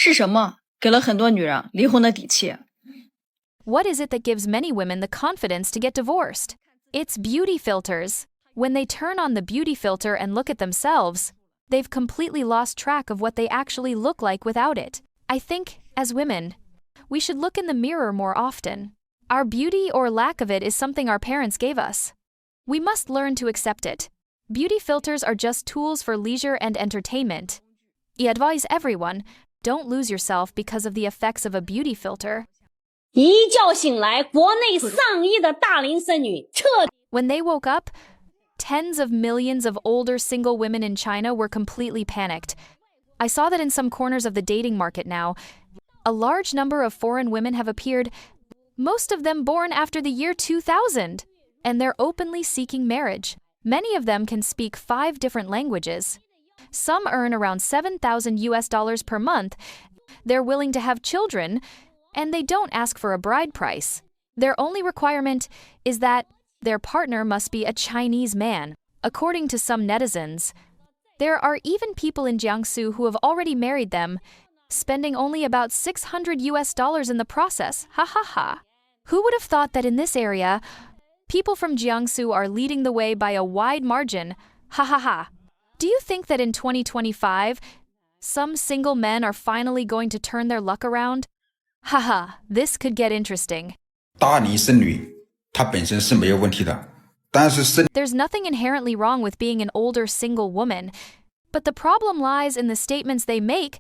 是什么给了很多女人离婚的底气？ What is it that gives many women the confidence to get divorced? It's beauty filters. When they turn on the beauty filter and look at themselves, they've completely lost track of what they actually look like without it. I think, as women, we should look in the mirror more often. Our beauty or lack of it is something our parents gave us. We must learn to accept it. Beauty filters are just tools for leisure and entertainment. I advise everyone, don't lose yourself because of the effects of a beauty filter. 一觉醒来，国内上亿的大龄剩女彻 When they woke up, tens of millions of older single women in China were completely panicked. I saw that in some corners of the dating market now, a large number of foreign women have appeared, most of them born after the year 2000, and they're openly seeking marriage. Many of them can speak 5 different languages. Some earn around $7,000 per month. They're willing to have children, and they don't ask for a bride price. Their only requirement is that their partner must be a Chinese man. According to some netizens, there are even people in Jiangsu who have already married them, spending only about $600 in the process. Ha ha ha. Who would have thought that in this area, people from Jiangsu are leading the way by a wide margin? Ha ha ha. Do you think that in 2025, some single men are finally going to turn their luck around? Haha, this could get interesting. 大龄剩女她本身是没有问题的，但是剩 There's nothing inherently wrong with being an older single woman, but the problem lies in the statements they make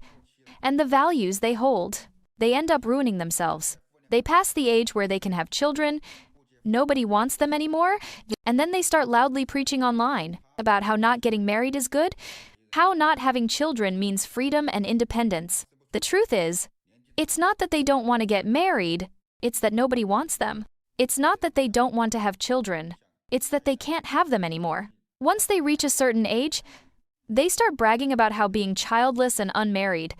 and the values they hold. They end up ruining themselves. They pass the age where they can have children, nobody wants them anymore, and then they start loudly preaching online about how not getting married is good, how not having children means freedom and independence. The truth is, it's not that they don't want to get married, it's that nobody wants them. It's not that they don't want to have children, it's that they can't have them anymore. Once they reach a certain age, they start bragging about how being childless and unmarried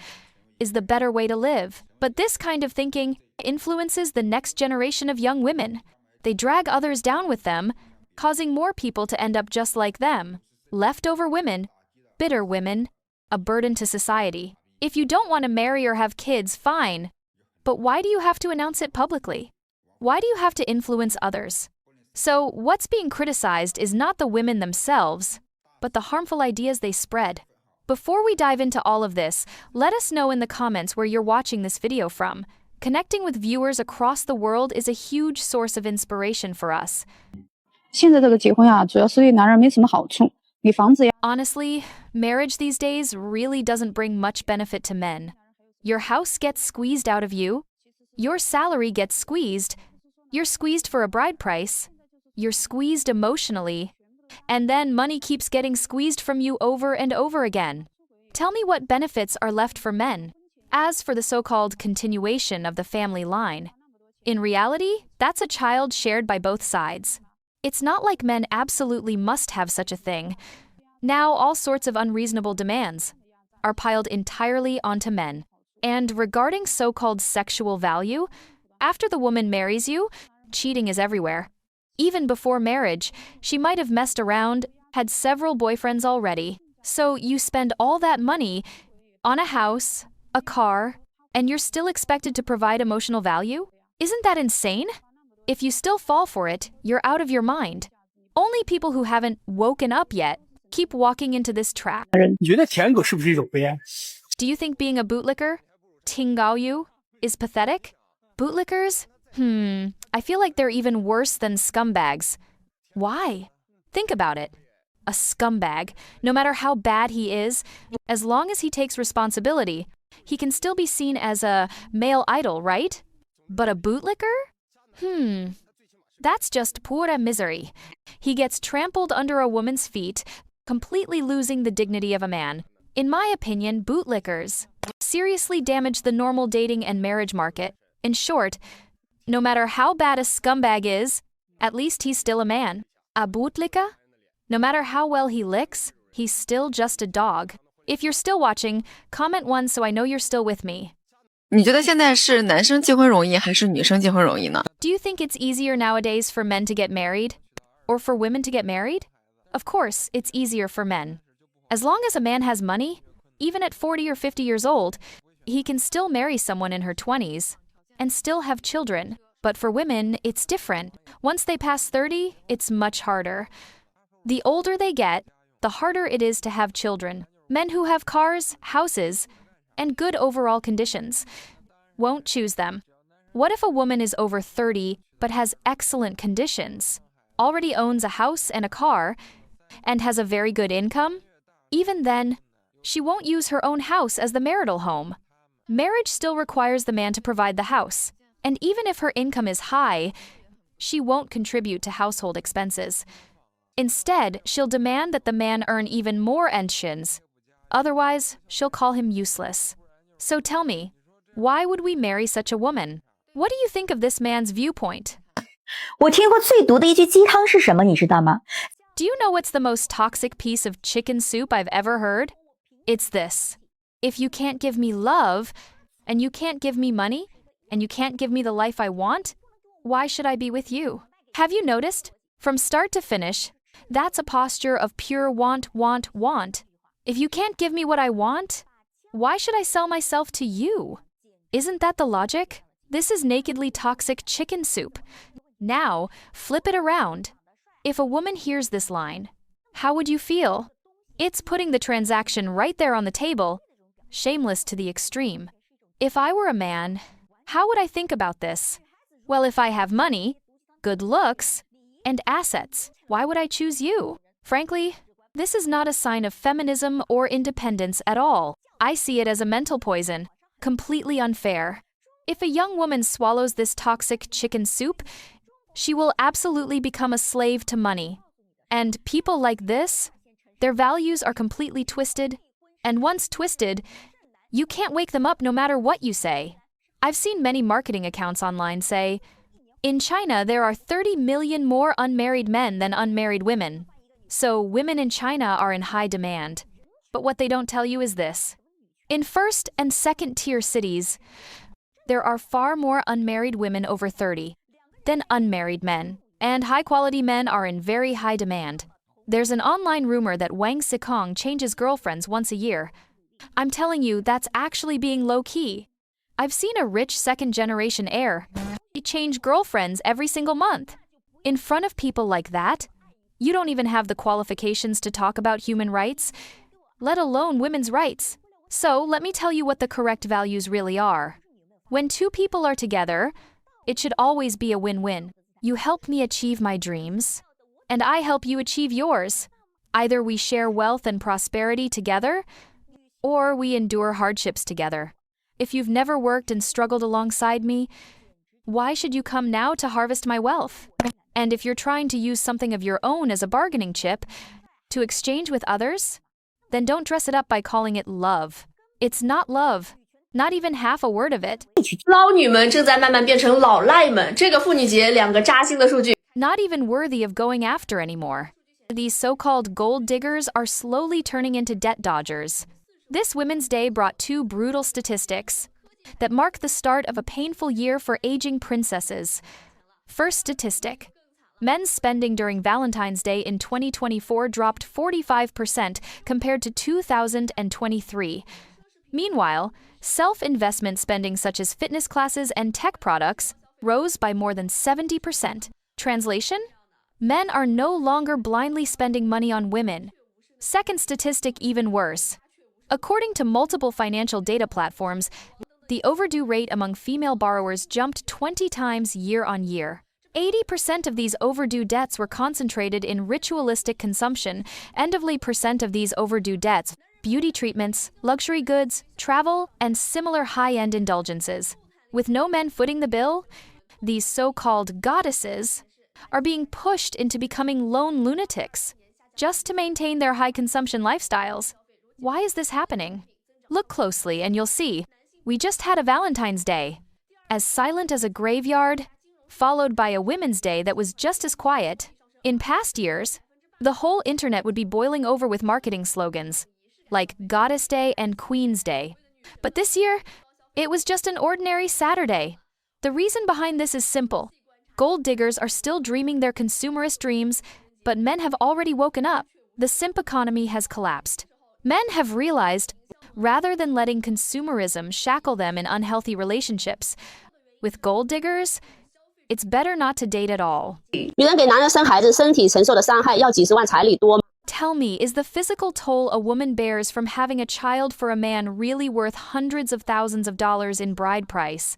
is the better way to live. But this kind of thinking influences the next generation of young women. They drag others down with them, causing more people to end up just like them. Leftover women, bitter women, a burden to society. If you don't want to marry or have kids, fine. But why do you have to announce it publicly? Why do you have to influence others? So, what's being criticized is not the women themselves, but the harmful ideas they spread. Before we dive into all of this, let us know in the comments where you're watching this video from. Connecting with viewers across the world is a huge source of inspiration for us. 现在这个结婚呀，主要是对男人没什么好处。你房子呀。 Honestly, marriage these days really doesn't bring much benefit to men. Your house gets squeezed out of you, your salary gets squeezed, you're squeezed for a bride price, you're squeezed emotionally, and then money keeps getting squeezed from you over and over again. Tell me what benefits are left for men. As for the so-called continuation of the family line, in reality, that's a child shared by both sides. It's not like men absolutely must have such a thing. Now all sorts of unreasonable demands are piled entirely onto men. And regarding so-called sexual value, after the woman marries you, cheating is everywhere. Even before marriage, she might have messed around, had several boyfriends already. So you spend all that money on a house, a car, and you're still expected to provide emotional value? Isn't that insane? If you still fall for it, you're out of your mind. Only people who haven't woken up yet keep walking into this trap. 你觉得舔狗是不是一种悲哀？ Do you think being a bootlicker, 听高yu, is pathetic? Bootlickers? I feel like they're even worse than scumbags. Why? Think about it. A scumbag, no matter how bad he is, as long as he takes responsibility, he can still be seen as a male idol, right? But a bootlicker? That's just pura misery. He gets trampled under a woman's feet, completely losing the dignity of a man. In my opinion, bootlickers seriously damage the normal dating and marriage market. In short, no matter how bad a scumbag is, at least he's still a man. A bootlicker? No matter how well he licks, he's still just a dog. If you're still watching, comment 1 so I know you're still with me. 你觉得现在是男生结婚容易还是女生结婚容易呢？ Do you think it's easier nowadays for men to get married? Or for women to get married? Of course, it's easier for men. As long as a man has money, even at 40 or 50 years old, he can still marry someone in her 20s and still have children. But for women, it's different. Once they pass 30, it's much harder. The older they get, the harder it is to have children. Men who have cars, houses, and good overall conditions won't choose them. What if a woman is over 30 but has excellent conditions, already owns a house and a car, and has a very good income? Even then, she won't use her own house as the marital home. Marriage still requires the man to provide the house, and even if her income is high, she won't contribute to household expenses. Instead, she'll demand that the man earn even more adjourned. Otherwise, she'll call him useless. So tell me, why would we marry such a woman? What do you think of this man's viewpoint? 我听过最毒的一句鸡汤是什么，你知道吗？ Do you know what's the most toxic piece of chicken soup I've ever heard? It's this. If you can't give me love, and you can't give me money, and you can't give me the life I want, why should I be with you? Have you noticed? From start to finish, that's a posture of pure want, want, want. If you can't give me what I want, why should I sell myself to you? Isn't that the logic? This is nakedly toxic chicken soup. Now, flip it around. If a woman hears this line, how would you feel? It's putting the transaction right there on the table, shameless to the extreme. If I were a man, how would I think about this? Well, if I have money, good looks, and assets, why would I choose you? Frankly, this is not a sign of feminism or independence at all. I see it as a mental poison, completely unfair. If a young woman swallows this toxic chicken soup, she will absolutely become a slave to money. And people like this, their values are completely twisted, and once twisted, you can't wake them up no matter what you say. I've seen many marketing accounts online say, in China, there are 30 million more unmarried men than unmarried women. So women in China are in high demand. But what they don't tell you is this. In first and second tier cities, there are far more unmarried women over 30 than unmarried men, and high-quality men are in very high demand. There's an online rumor that Wang Xikong changes girlfriends once a year. I'm telling you, that's actually being low-key. I've seen a rich second-generation heir change girlfriends every single month. In front of people like that, you don't even have the qualifications to talk about human rights, let alone women's rights. So let me tell you what the correct values really are. When two people are together, it should always be a win-win. You help me achieve my dreams, and I help you achieve yours. Either we share wealth and prosperity together, or we endure hardships together. If you've never worked and struggled alongside me, why should you come now to harvest my wealth? And if you're trying to use something of your own as a bargaining chip to exchange with others, then don't dress it up by calling it love. It's not love. Not even half a word of it. 捞女们正在慢慢变成老赖们，这个妇女节两个扎心的数据。 Not even worthy of going after anymore. These so-called gold diggers are slowly turning into debt dodgers. This Women's Day brought two brutal statistics that mark the start of a painful year for aging princesses. First statistic. Men's spending during Valentine's Day in 2024 dropped 45% compared to 2023. Meanwhile, self-investment spending such as fitness classes and tech products rose by more than 70%. Translation? Men are no longer blindly spending money on women. Second statistic even worse. According to multiple financial data platforms, the overdue rate among female borrowers jumped 20 times year on year. 80% of these overdue debts were concentrated in ritualistic consumption, and of percent of these overdue debts, beauty treatments, luxury goods, travel, and similar high-end indulgences. With no men footing the bill, these so-called goddesses are being pushed into becoming lone lunatics just to maintain their high consumption lifestyles. Why is this happening? Look closely and you'll see. We just had a Valentine's Day, as silent as a graveyard, followed by a Women's Day that was just as quiet. In past years, the whole internet would be boiling over with marketing slogans, like Goddess Day and Queen's Day. But this year, it was just an ordinary Saturday. The reason behind this is simple. Gold diggers are still dreaming their consumerist dreams, but men have already woken up. The simp economy has collapsed. Men have realized rather than letting consumerism shackle them in unhealthy relationships. With gold diggers, it's better not to date at all. 女人给男人生孩子，身体承受的伤害要几十万彩礼多吗？ Tell me, is the physical toll a woman bears from having a child for a man really worth hundreds of thousands of dollars in bride price?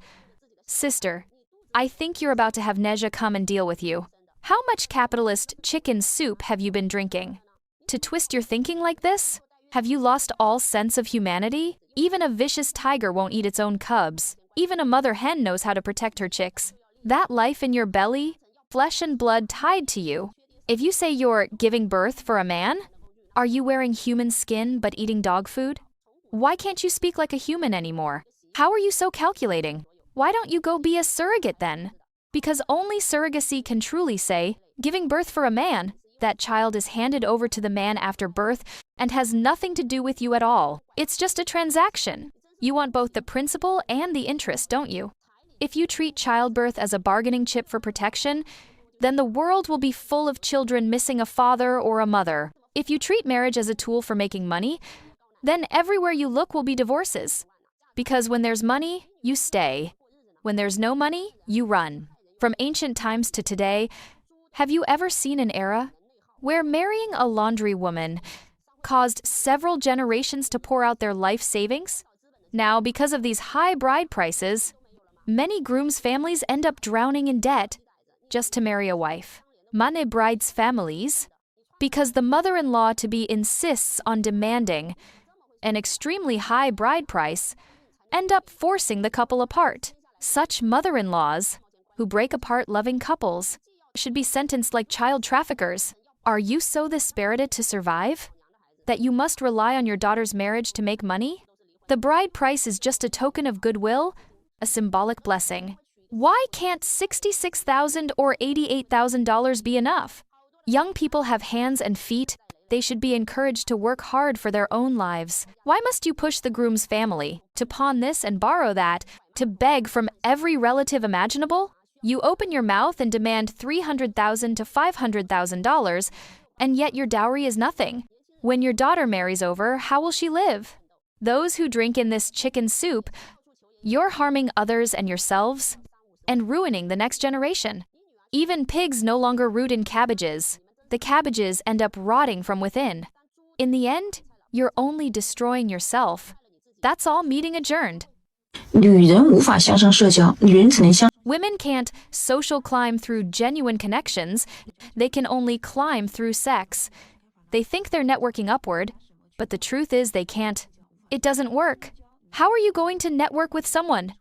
Sister, I think you're about to have Neja come and deal with you. How much capitalist chicken soup have you been drinking? To twist your thinking like this? Have you lost all sense of humanity? Even a vicious tiger won't eat its own cubs. Even a mother hen knows how to protect her chicks. That life in your belly, flesh and blood tied to you. If you say you're giving birth for a man, are you wearing human skin but eating dog food? Why can't you speak like a human anymore? How are you so calculating? Why don't you go be a surrogate then? Because only surrogacy can truly say, giving birth for a man, that child is handed over to the man after birth and has nothing to do with you at all. It's just a transaction. You want both the principal and the interest, don't you? If you treat childbirth as a bargaining chip for protection, then the world will be full of children missing a father or a mother. If you treat marriage as a tool for making money, then everywhere you look will be divorces. Because when there's money, you stay. When there's no money, you run. From ancient times to today, have you ever seen an era where marrying a laundry woman caused several generations to pour out their life savings? Now, because of these high bride prices, many grooms' families end up drowning in debt just to marry a wife. Many brides' families, because the mother-in-law to be insists on demanding an extremely high bride price, end up forcing the couple apart. Such mother-in-laws, who break apart loving couples, should be sentenced like child traffickers. Are you so dispirited to survive that you must rely on your daughter's marriage to make money? The bride price is just a token of goodwill, a symbolic blessing. Why can't $66,000 or $88,000 be enough? Young people have hands and feet. They should be encouraged to work hard for their own lives. Why must you push the groom's family to pawn this and borrow that, to beg from every relative imaginable? You open your mouth and demand $300,000 to $500,000, and yet your dowry is nothing. When your daughter marries over, how will she live? Those who drink in this chicken soup, you're harming others and yourselves, and ruining the next generation. Even pigs no longer root in cabbages. The cabbages end up rotting from within. In the end, you're only destroying yourself. That's all meeting adjourned. 女人无法向上社交，女人只能向 Women can't social climb through genuine connections. They can only climb through sex. They think they're networking upward, but the truth is they can't. It doesn't work. How are you going to network with someone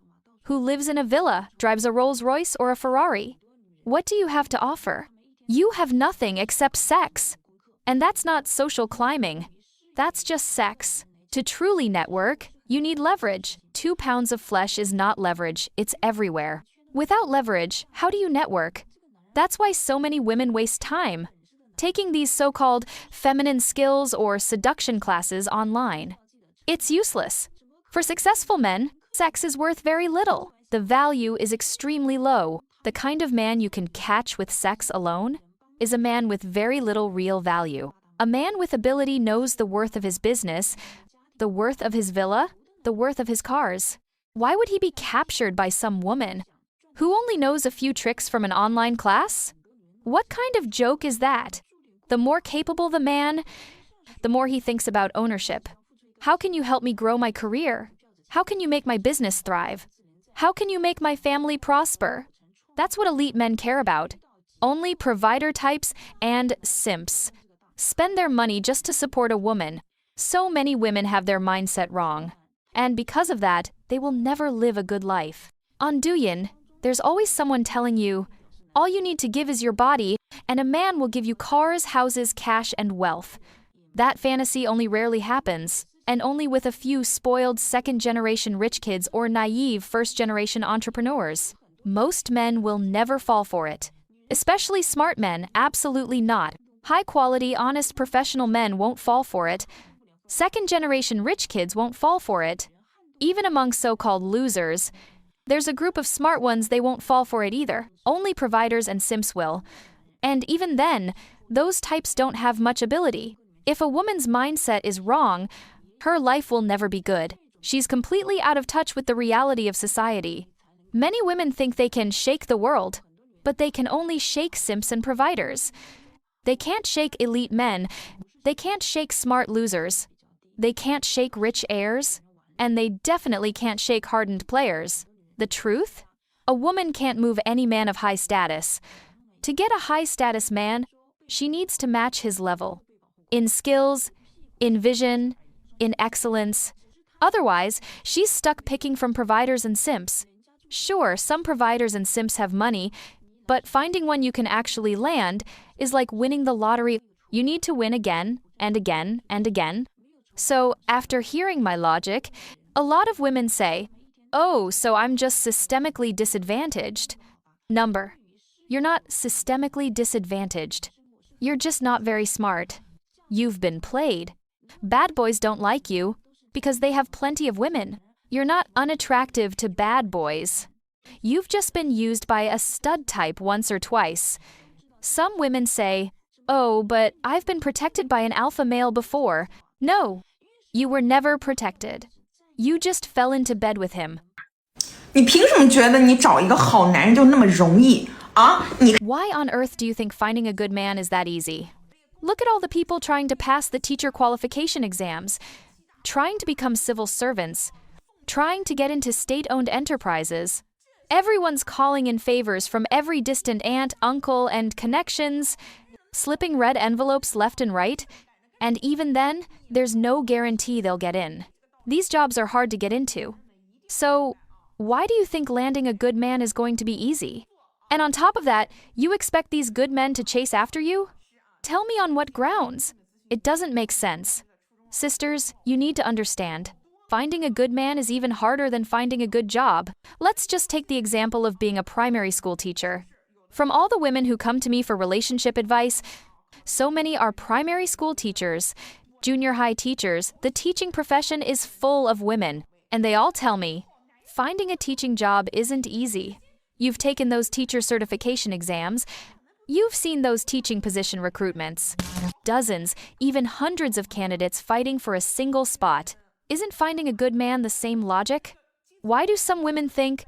who lives in a villa, drives a Rolls-Royce or a Ferrari? What do you have to offer? You have nothing except sex. And that's not social climbing. That's just sex. To truly network, you need leverage. 2 pounds of flesh is not leverage, it's everywhere. Without leverage, how do you network? That's why so many women waste time taking these so-called feminine skills or seduction classes online. It's useless. For successful men, sex is worth very little. The value is extremely low. The kind of man you can catch with sex alone is a man with very little real value. A man with ability knows the worth of his business, the worth of his villa, the worth of his cars. Why would he be captured by some woman who only knows a few tricks from an online class? What kind of joke is that? The more capable the man, the more he thinks about ownership. How can you help me grow my career? How can you make my business thrive? How can you make my family prosper? That's what elite men care about. Only provider types and simps spend their money just to support a woman. So many women have their mindset wrong. And because of that, they will never live a good life. On Douyin, there's always someone telling you, all you need to give is your body, and a man will give you cars, houses, cash, and wealth. That fantasy only rarely happens, and only with a few spoiled second-generation rich kids or naive first-generation entrepreneurs. Most men will never fall for it. Especially smart men, absolutely not. High-quality, honest, professional men won't fall for it. Second-generation rich kids won't fall for it. Even among so-called losers, there's a group of smart ones they won't fall for it either. Only providers and simps will. And even then, those types don't have much ability. If a woman's mindset is wrong, Her life will never be good. She's completely out of touch with the reality of society. Many women think they can shake the world, but they can only shake simps and providers. They can't shake elite men. They can't shake smart losers. They can't shake rich heirs. And they definitely can't shake hardened players. The truth? A woman can't move any man of high status. To get a high-status man, she needs to match his level. In skills, in vision, in excellence. Otherwise, she's stuck picking from providers and simps. Sure, some providers and simps have money, but finding one you can actually land is like winning the lottery. You need to win again, and again, and again. So, after hearing my logic, a lot of women say, "Oh, so I'm just systemically disadvantaged." Number. You're not systemically disadvantaged. You're just not very smart. You've been played. Bad boys don't like you because they have plenty of women. You're not unattractive to bad boys. You've just been used by a stud type once or twice. Some women say, "Oh, but I've been protected by an alpha male before." No, you were never protected. You just fell into bed with him. 你凭什么觉得你找一个好男人就那么容易啊？你 Why on earth do you think finding a good man is that easy? Look at all the people trying to pass the teacher qualification exams, trying to become civil servants, trying to get into state-owned enterprises. Everyone's calling in favors from every distant aunt, uncle, and connections, slipping red envelopes left and right, and even then, there's no guarantee they'll get in. These jobs are hard to get into. So, why do you think landing a good man is going to be easy? And on top of that, you expect these good men to chase after you? Tell me on what grounds? It doesn't make sense. Sisters, you need to understand. Finding a good man is even harder than finding a good job. Let's just take the example of being a primary school teacher. From all the women who come to me for relationship advice, so many are primary school teachers, junior high teachers. The teaching profession is full of women, and they all tell me, finding a teaching job isn't easy. You've taken those teacher certification exams. You've seen those teaching position recruitments. Dozens, even hundreds of candidates fighting for a single spot. Isn't finding a good man the same logic? Why do some women think,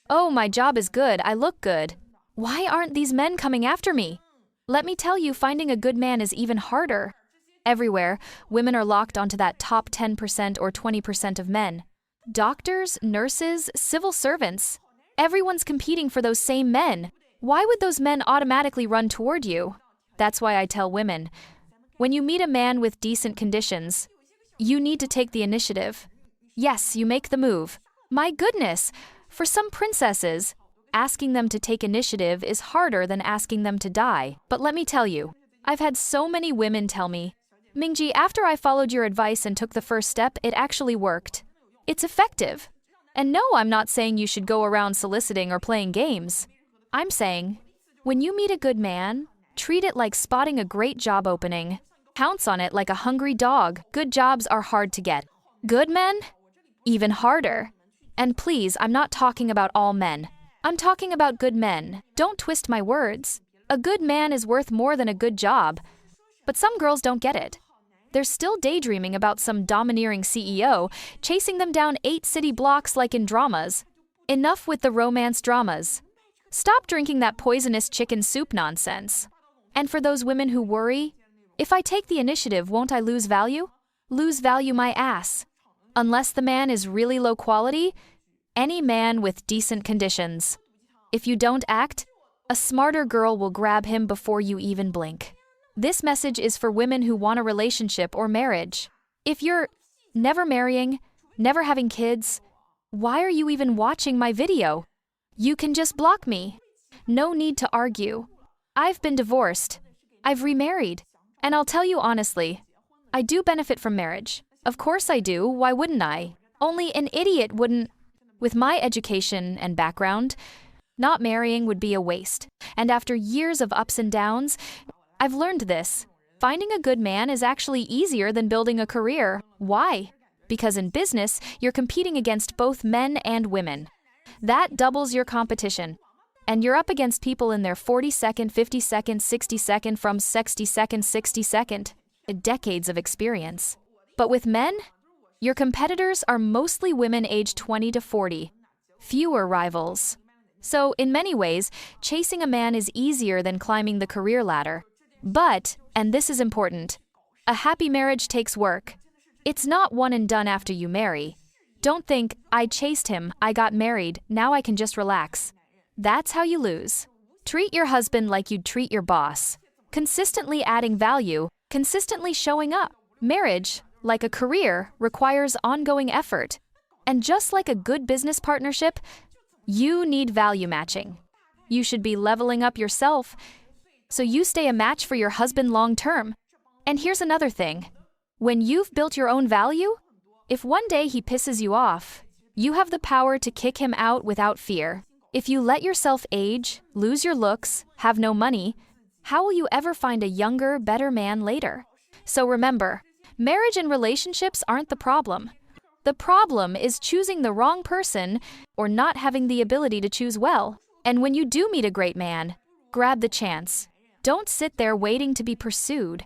"Oh, my job is good, I look good. Why aren't these men coming after me?" Let me tell you, finding a good man is even harder. Everywhere, women are locked onto that top 10% or 20% of men. Doctors, nurses, civil servants. Everyone's competing for those same men. Why would those men automatically run toward you? That's why I tell women, when you meet a man with decent conditions, you need to take the initiative. Yes, you make the move. My goodness, for some princesses, asking them to take initiative is harder than asking them to die. But let me tell you, I've had so many women tell me, "Mingji, after I followed your advice and took the first step, it actually worked. It's effective." And no, I'm not saying you should go around soliciting or playing games. I'm saying, when you meet a good man, treat it like spotting a great job opening. Pounce on it like a hungry dog. Good jobs are hard to get. Good men? Even harder. And please, I'm not talking about all men. I'm talking about good men. Don't twist my words. A good man is worth more than a good job. But some girls don't get it. They're still daydreaming about some domineering CEO chasing them down 8 city blocks like in dramas. Enough with the romance dramas. Stop drinking that poisonous chicken soup nonsense. And for those women who worry, if I take the initiative, won't I lose value? Lose value my ass. Unless the man is really low quality, any man with decent conditions. If you don't act, a smarter girl will grab him before you even blink. This message is for women who want a relationship or marriage. If you're never marrying, never having kids, why are you even watching my video? You can just block me. No need to argue. I've been divorced. I've remarried. And I'll tell you honestly, I do benefit from marriage. Of course I do, why wouldn't I? Only an idiot wouldn't. With my education and background, not marrying would be a waste. And after years of ups and downs, I've learned this. Finding a good man is actually easier than building a career. Why? Because in business, you're competing against both men and women. That doubles your competition. And you're up against people in their 40-second, 50-second, 60-second, from 60-second, 60-second, decades of experience. But with men, Your competitors are mostly women aged 20 to 40. Fewer rivals. So, in many ways, chasing a man is easier than climbing the career ladder. But, and this is important, a happy marriage takes work. It's not one and done after you marry. Don't think, I chased him, I got married, now I can just relax. That's how you lose. Treat your husband like you'd treat your boss. Consistently adding value, consistently showing up. Marriage, like a career, requires ongoing effort. And just like a good business partnership, you need value matching. You should be leveling up yourself so you stay a match for your husband long term. And here's another thing. When you've built your own value, if one day he pisses you off, you have the power to kick him out without fear. If you let yourself age, lose your looks, have no money, how will you ever find a younger, better man later? So remember, marriage and relationships aren't the problem. The problem is choosing the wrong person or not having the ability to choose well. And when you do meet a great man, grab the chance. Don't sit there waiting to be pursued.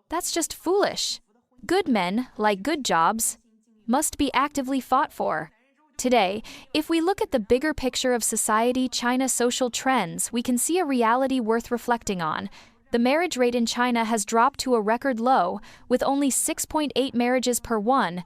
That's just foolish. Good men, like good jobs, must be actively fought for. Today, if we look at the bigger picture of society, China's social trends, we can see a reality worth reflecting on. The marriage rate in China has dropped to a record low, with only 6.8 marriages per 1,000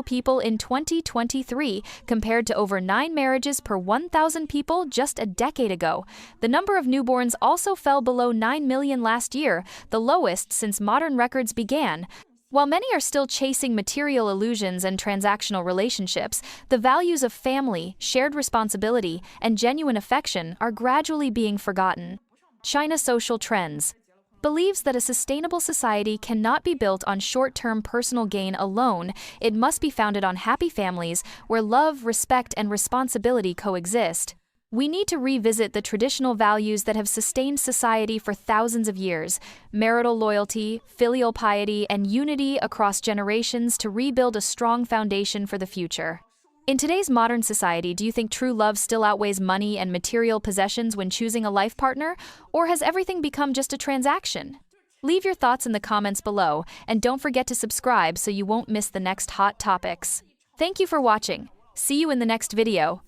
people in 2023, compared to over 9 marriages per 1,000 people just a decade ago. The number of newborns also fell below 9 million last year, the lowest since modern records began. While many are still chasing material illusions and transactional relationships, the values of family, shared responsibility, and genuine affection are gradually being forgotten. China Social Trends believes that a sustainable society cannot be built on short-term personal gain alone. It must be founded on happy families where love, respect, and responsibility coexist. We need to revisit the traditional values that have sustained society for thousands of years: marital loyalty, filial piety, and unity across generations to rebuild a strong foundation for the future. In today's modern society, do you think true love still outweighs money and material possessions when choosing a life partner, or has everything become just a transaction? Leave your thoughts in the comments below, and don't forget to subscribe so you won't miss the next hot topics. Thank you for watching. See you in the next video.